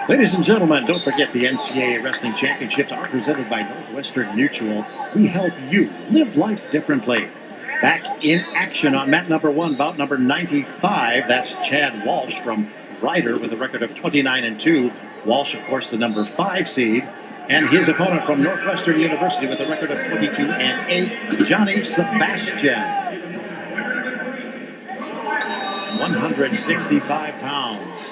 Ladies and gentlemen, don't forget the NCAA Wrestling Championships are presented by Northwestern Mutual. We help you live life differently. Back in action on mat number 1, bout number 95. That's Chad Walsh from Ryder with a record of 29-2. Walsh, of course, the number 5 seed. And his opponent from Northwestern University with a record of 22-8, Johnny Sebastian. 165 pounds.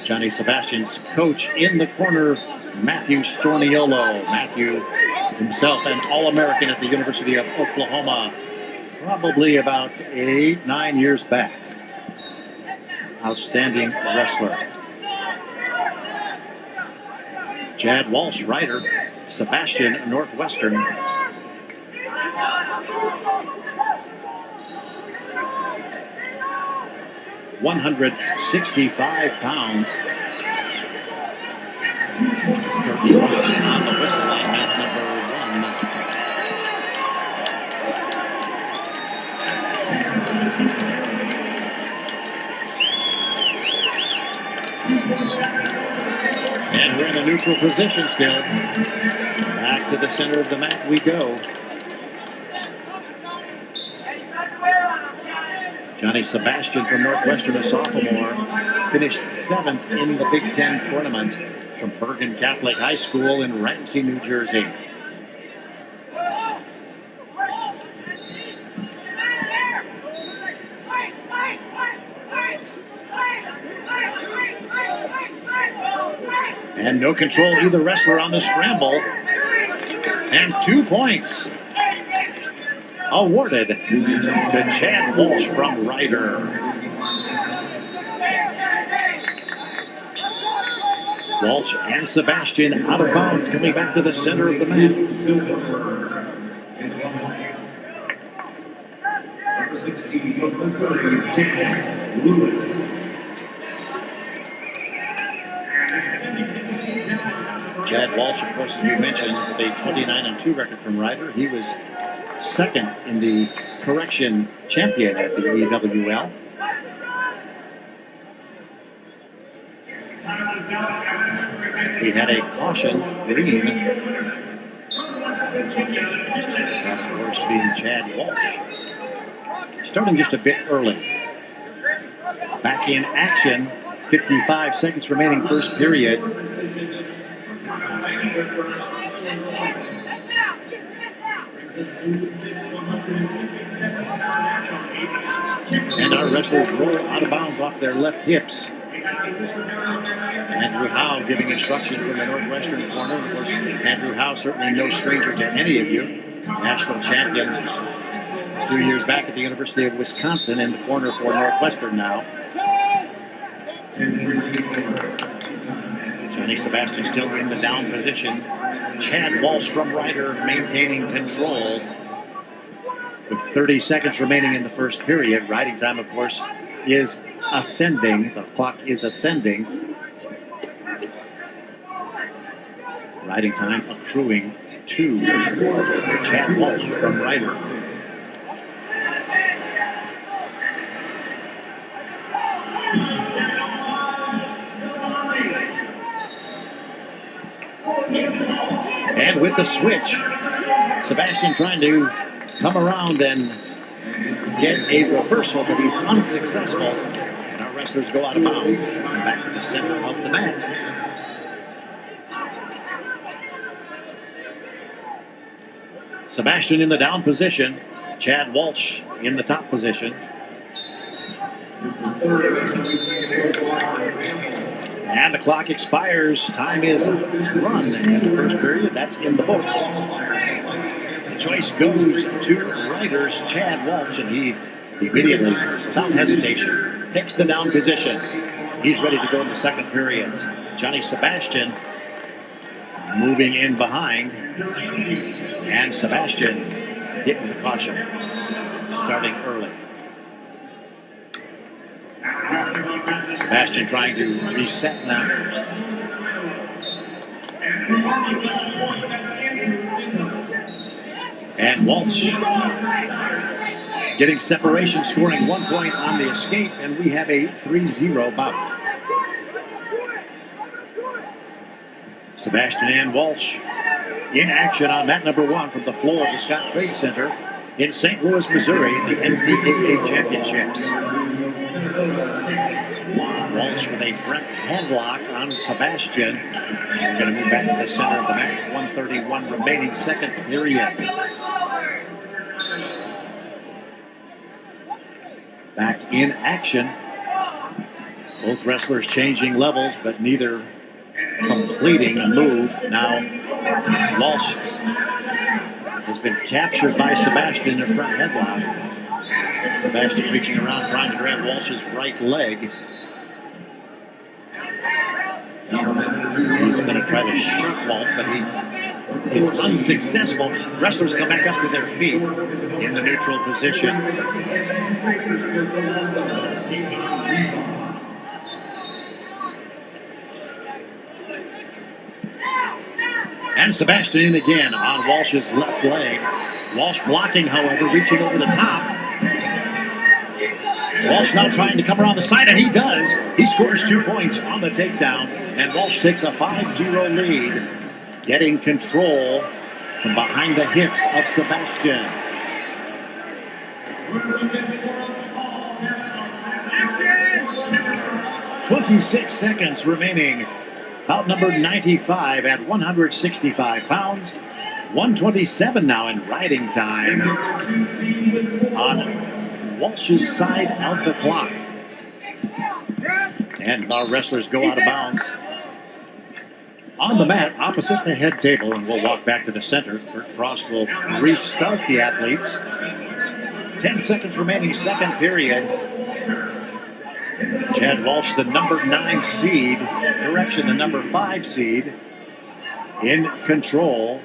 Johnny Sebastian's coach in the corner, Matthew Storniolo. Matthew himself an All-American at the University of Oklahoma, probably about 8-9 years back. Outstanding wrestler. Chad Walsh, Ryder. Sebastian, Northwestern. £165 pounds. On the whistle line, mat number 1. And we're in a neutral position still. Back to the center of the mat we go. Johnny Sebastian from Northwestern, a sophomore, finished 7th in the Big Ten tournament from Bergen Catholic High School in Ramsey, New Jersey. And no control either wrestler on the scramble. And 2 points awarded to Chad Walsh from Ryder. Walsh and Sebastian out of bounds, coming back to the center of the mat. Number 16 from Missouri, Lewis. Chad Walsh, of course, as we mentioned, with a 29-2 record from Ryder. He was 2nd in the correction champion at the EWL. We had a caution green. That's, of course, being Chad Walsh. Starting just a bit early. Back in action, 55 seconds remaining first period. And our wrestlers roll out of bounds off their left hips. Andrew Howe giving instruction from the Northwestern corner. Of course, Andrew Howe certainly no stranger to any of you. National champion 2 years back at the University of Wisconsin, in the corner for Northwestern now. Johnny Sebastian still in the down position. Chad Walsh from Ryder maintaining control with 30 seconds remaining in the first period. Riding time, of course, is ascending. The clock is ascending. Riding time accruing to Chad Walsh from Ryder. And with the switch, Sebastian trying to come around and get a reversal, but he's unsuccessful. And our wrestlers go out of bounds and back to the center of the mat. Sebastian in the down position. Chad Walsh in the top position. And the clock expires. Time is run in the first period. That's in the books. The choice goes to Ryder's Chad Walsh, and he immediately, without hesitation, takes the down position. He's ready to go in the second period. Johnny Sebastian moving in behind. And Sebastian hitting the caution, starting early. Sebastian trying to reset now. And Walsh getting separation, scoring 1 point on the escape, and we have a 3-0 bout. Sebastian and Walsh in action on mat number 1 from the floor of the Scott Trade Center in St. Louis, Missouri, the NCAA Championships. Walsh with a front headlock on Sebastian. He's going to move back to the center of the mat. 1:31 remaining, second period. Back in action. Both wrestlers changing levels, but neither completing a move. Now Walsh has been captured by Sebastian in a front headlock. Sebastian reaching around trying to grab Walsh's right leg. He's going to try to shut Walsh, but he is unsuccessful. Wrestlers come back up to their feet in the neutral position. And Sebastian in again on Walsh's left leg. Walsh blocking, however, reaching over the top. Walsh now trying to come around the side, and he does. He scores 2 points on the takedown, and Walsh takes a 5-0 lead, getting control from behind the hips of Sebastian. 26 seconds remaining. Bout number 95 at 165 pounds. 127 now in riding time on Walsh's side of the clock. And our wrestlers go out of bounds on the mat opposite the head table, and we'll walk back to the center. Bert Frost will restart the athletes. 10 seconds remaining, second period. Chad Walsh, the number 9 seed, the number 5 seed, in control.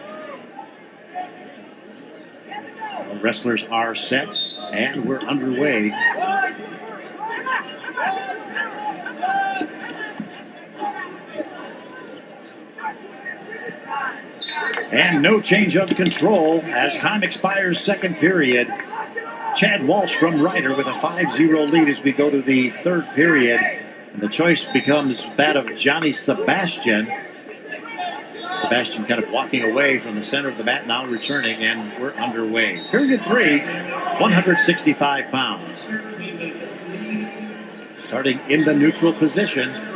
The wrestlers are set, and we're underway. And no change of control as time expires, second period. Chad Walsh from Ryder with a 5-0 lead as we go to the third period. And the choice becomes that of Johnny Sebastian. Sebastian kind of walking away from the center of the mat, now returning, and we're underway. Period 3, 165 pounds. Starting in the neutral position.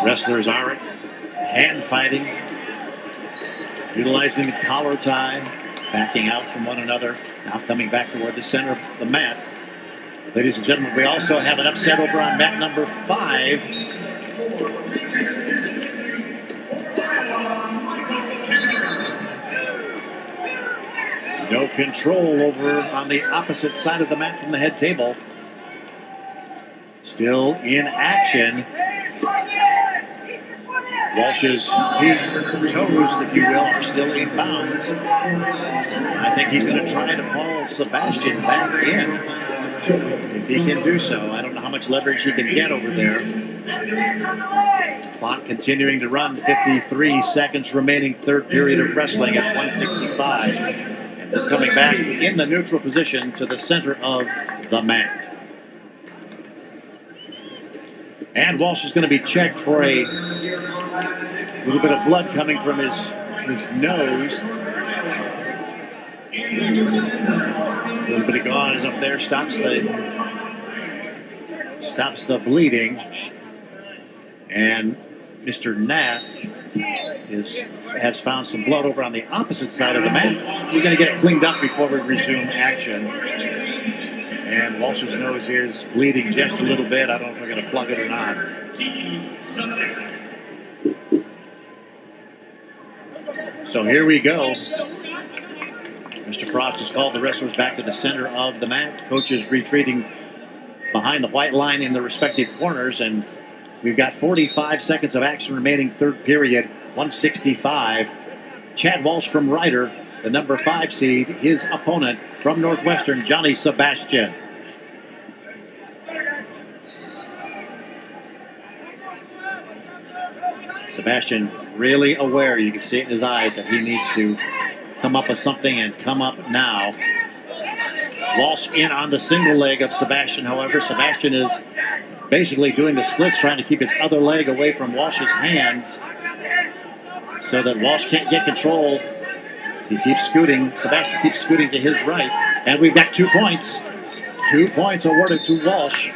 Wrestlers are hand fighting, utilizing the collar tie, backing out from one another, now coming back toward the center of the mat. Ladies and gentlemen, we also have an upset over on mat number 5. No control over on the opposite side of the mat from the head table. Still in action. Walsh's feet, toes, if you will, are still in bounds. I think he's going to try to pull Sebastian back in. If he can do so. I don't know how much leverage he can get over there. Clock continuing to run. 53 seconds remaining. Third period of wrestling at 165. And we're coming back in the neutral position to the center of the mat. And Walsh is going to be checked for a little bit of blood coming from his nose. A little bit of gauze up there stops the bleeding. And Mr. Nat has found some blood over on the opposite side of the mat. We're going to get it cleaned up before we resume action. And Walsh's nose is bleeding just a little bit. I don't know if we're going to plug it or not. So here we go. Mr. Frost has called the wrestlers back to the center of the mat. Coaches retreating behind the white line in the respective corners. And we've got 45 seconds of action remaining, third period, 165. Chad Walsh from Ryder, the number 5 seed, his opponent from Northwestern, Johnny Sebastian. Sebastian really aware, you can see it in his eyes, that he needs to come up with something and come up now. Walsh in on the single leg of Sebastian, however. Sebastian is basically doing the splits, trying to keep his other leg away from Walsh's hands so that Walsh can't get control. He keeps scooting. Sebastian keeps scooting to his right. And we've got 2 points. 2 points awarded to Walsh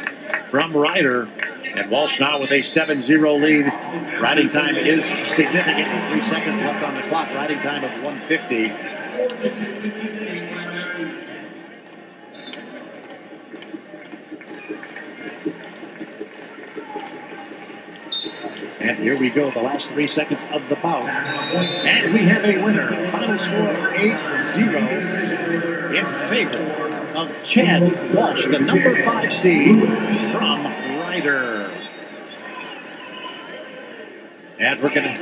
from Ryder. And Walsh now with a 7-0 lead. Riding time is significant. 3 seconds left on the clock. Riding time of 1:50. And here we go, the last 3 seconds of the bout. And we have a winner. Final score 8-0 in favor of Chad Walsh, the number 5 seed from Ryder. And we're going to